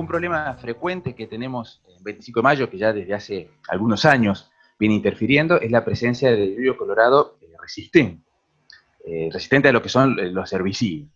problema frecuente que tenemos en 25 de mayo, que ya desde hace algunos años viene interfiriendo, es la presencia de yuyo colorado resistente a lo que son los herbicidas.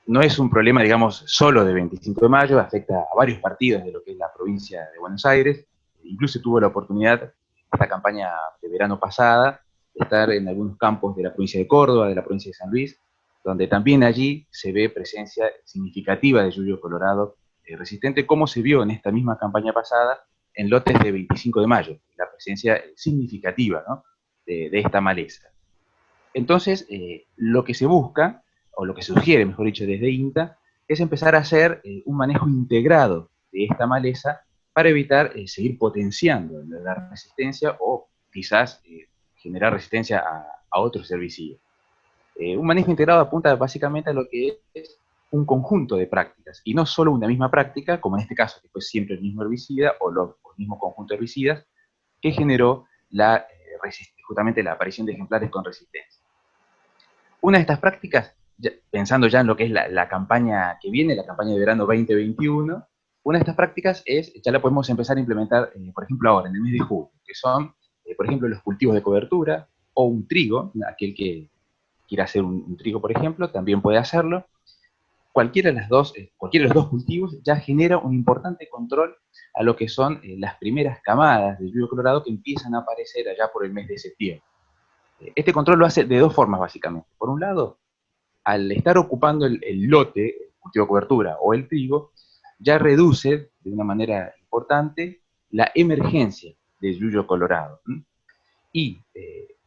No es un problema, digamos, solo de 25 de mayo, afecta a varios partidos de lo que es la provincia de Buenos Aires. Incluso tuve la oportunidad, esta campaña de verano pasada, de estar en algunos campos de la provincia de Córdoba, de la provincia de San Luis, donde también allí se ve presencia significativa de yuyo colorado resistente, como se vio en esta misma campaña pasada en lotes de 25 de mayo, la presencia significativa, ¿no?, de esta maleza. Entonces, lo que se busca, o lo que se sugiere, mejor dicho, desde INTA, es empezar a hacer un manejo integrado de esta maleza para evitar seguir potenciando la resistencia o quizás generar resistencia a otros herbicidas. Un manejo integrado apunta básicamente a lo que es un conjunto de prácticas, y no solo una misma práctica, como en este caso, que fue siempre el mismo herbicida o el mismo conjunto de herbicidas, que generó justamente la aparición de ejemplares con resistencia. Una de estas prácticas, pensando ya en lo que es la campaña que viene, la campaña de verano 2021, una de estas prácticas ya la podemos empezar a implementar, por ejemplo, ahora, en el mes de julio, que son, por ejemplo, los cultivos de cobertura o un trigo. Aquel que quiera hacer un trigo, por ejemplo, también puede hacerlo. Cualquiera de los dos cultivos ya genera un importante control a lo que son las primeras camadas de yuyo colorado que empiezan a aparecer allá por el mes de septiembre. Este control lo hace de dos formas, básicamente. Por un lado, al estar ocupando el lote, el cultivo de cobertura o el trigo, ya reduce de una manera importante la emergencia de yuyo colorado. Y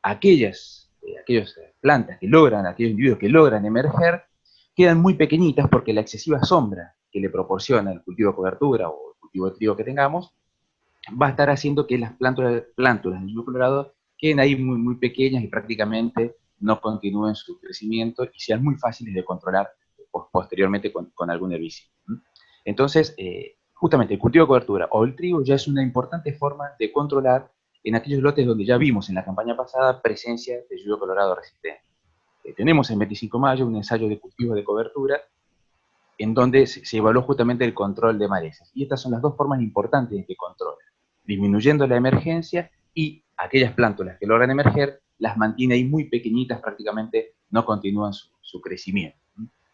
aquellas plantas que logran, aquellos individuos que logran emerger, quedan muy pequeñitas porque la excesiva sombra que le proporciona el cultivo de cobertura o el cultivo de trigo que tengamos va a estar haciendo que las plántulas de yuyo colorado queden ahí muy, muy pequeñas y prácticamente no continúen su crecimiento y sean muy fáciles de controlar posteriormente con algún herbicida. Entonces, justamente el cultivo de cobertura o el trigo ya es una importante forma de controlar en aquellos lotes donde ya vimos en la campaña pasada presencia de yuyo colorado resistente. Tenemos en 25 de mayo un ensayo de cultivo de cobertura en donde se evaluó justamente el control de malezas. Y estas son las dos formas importantes en que controla: disminuyendo la emergencia, y aquellas plántulas que logran emerger las mantiene ahí muy pequeñitas, prácticamente no continúan su crecimiento.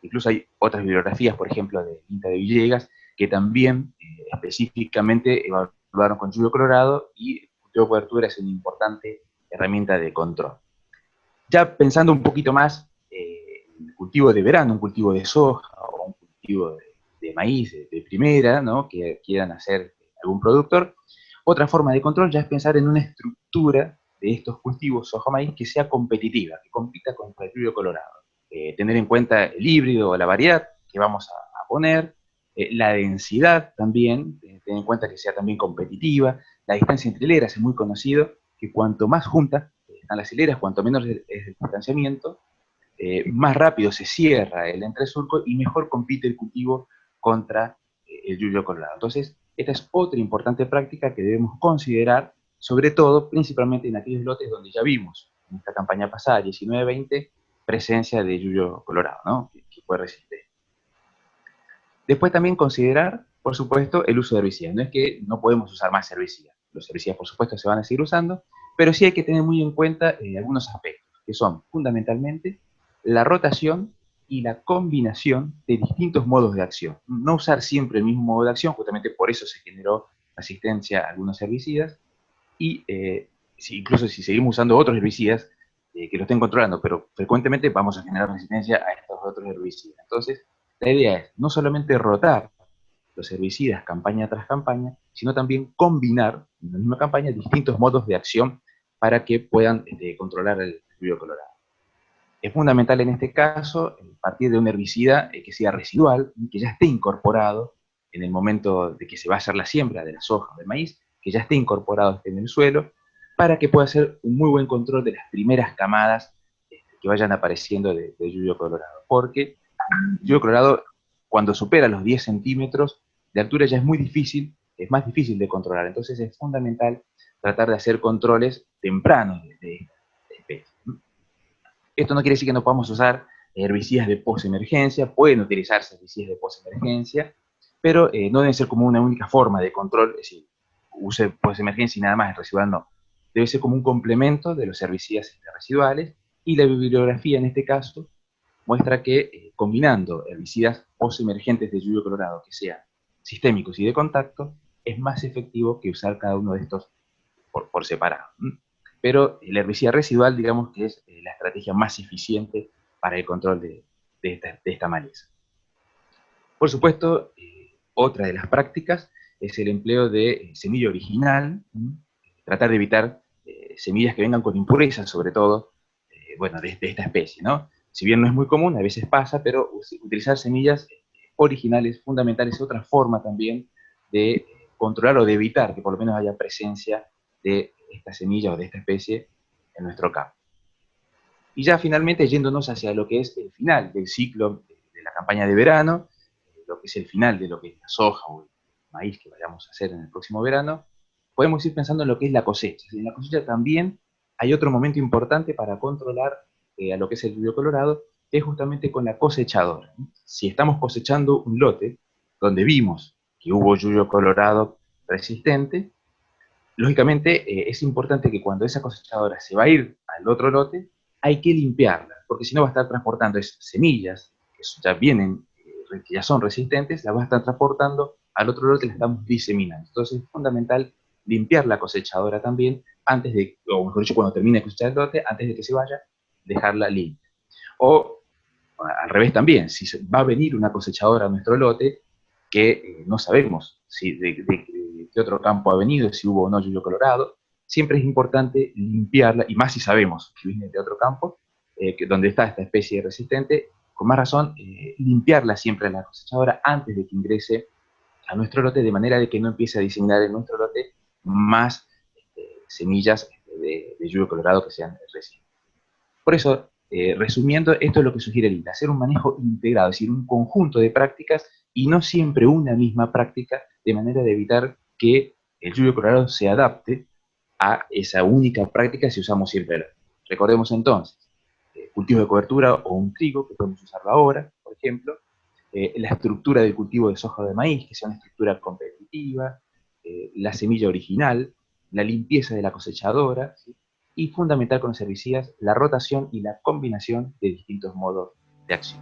Incluso hay otras bibliografías, por ejemplo, de INTA de Villegas, que también específicamente evaluaron con yuyo colorado, y el cultivo de cobertura es una importante herramienta de control. Ya pensando un poquito más en el cultivo de verano, un cultivo de soja o un cultivo de maíz de primera, ¿no?, que quieran hacer algún productor, otra forma de control ya es pensar en una estructura de estos cultivos soja-maíz que sea competitiva, que compita contra el yuyo colorado. Tener en cuenta el híbrido o la variedad que vamos a poner, la densidad también, tener en cuenta que sea también competitiva. La distancia entre hileras es muy conocido, que cuanto más juntas están las hileras, cuanto menos es el distanciamiento, más rápido se cierra el entresurco y mejor compite el cultivo contra el yuyo colorado. Entonces, esta es otra importante práctica que debemos considerar, sobre todo, principalmente en aquellos lotes donde ya vimos en esta campaña pasada, 19-20, presencia de yuyo colorado, ¿no?, que fue resistente. Después también considerar, por supuesto, el uso de herbicidas. No es que no podemos usar más herbicidas. Los herbicidas, por supuesto, se van a seguir usando, pero sí hay que tener muy en cuenta algunos aspectos, que son fundamentalmente la rotación y la combinación de distintos modos de acción. No usar siempre el mismo modo de acción, justamente por eso se generó resistencia a algunos herbicidas, y incluso si seguimos usando otros herbicidas que lo estén controlando, pero frecuentemente vamos a generar resistencia a estos otros herbicidas. Entonces, la idea es no solamente rotar los herbicidas campaña tras campaña, sino también combinar en la misma campaña distintos modos de acción para que puedan controlar el yuyo colorado. Es fundamental en este caso partir de un herbicida que sea residual, que ya esté incorporado en el momento de que se va a hacer la siembra de la soja o del maíz, que ya esté incorporado en el suelo, para que pueda hacer un muy buen control de las primeras camadas que vayan apareciendo de yuyo colorado. Porque el yuyo colorado, cuando supera los 10 centímetros de altura, ya es más difícil de controlar. Entonces es fundamental tratar de hacer controles tempranos de esta especie. Esto no quiere decir que no podamos usar herbicidas de posemergencia. Pueden utilizarse herbicidas de posemergencia, pero no deben ser como una única forma de control, es decir, use post-emergencia y nada más, el residual no. Debe ser como un complemento de los herbicidas residuales, y la bibliografía en este caso muestra que combinando herbicidas post-emergentes de lluvia colorado que sean sistémicos y de contacto, es más efectivo que usar cada uno de estos por separado. Pero el herbicida residual, digamos que es la estrategia más eficiente para el control de esta maleza. Por supuesto, otra de las prácticas es el empleo de semilla original, tratar de evitar semillas que vengan con impurezas, sobre todo, bueno, de esta especie, ¿no? Si bien no es muy común, a veces pasa, pero utilizar semillas originales, fundamentales, es otra forma también de controlar o de evitar que por lo menos haya presencia de esta semilla o de esta especie en nuestro campo. Y ya finalmente yéndonos hacia lo que es el final del ciclo de la campaña de verano, lo que es el final de lo que es la soja o el maíz que vayamos a hacer en el próximo verano, podemos ir pensando en lo que es la cosecha. En la cosecha también hay otro momento importante para controlar a lo que es el lluvio colorado, que es justamente con la cosechadora. Si estamos cosechando un lote donde vimos que hubo lluvio colorado resistente, lógicamente es importante que cuando esa cosechadora se va a ir al otro lote, hay que limpiarla, porque si no va a estar transportando esas semillas, que ya vienen, que ya son resistentes, las va a estar transportando al otro lote, las estamos diseminando. Entonces es fundamental limpiar la cosechadora también, antes de, o mejor dicho, cuando termine de cosechar el lote, antes de que se vaya, dejarla limpia. O al revés también, si va a venir una cosechadora a nuestro lote, que no sabemos si de qué otro campo ha venido, si hubo o no lluvia colorado, siempre es importante limpiarla, y más si sabemos que viene de otro campo, donde está esta especie resistente, con más razón, limpiarla siempre en la cosechadora antes de que ingrese a nuestro lote, de manera de que no empiece a diseminar en nuestro lote más semillas de lluvia colorado que sean resistentes. Por eso, resumiendo, esto es lo que sugiere el INTA, hacer un manejo integrado, es decir, un conjunto de prácticas y no siempre una misma práctica, de manera de evitar que el lluvio colorado se adapte a esa única práctica si usamos siempre la. Recordemos entonces, cultivo de cobertura o un trigo, que podemos usarlo ahora, por ejemplo, la estructura del cultivo de soja o de maíz, que sea una estructura competitiva, la semilla original, la limpieza de la cosechadora, ¿sí? Y fundamental con los herbicidas, la rotación y la combinación de distintos modos de acción.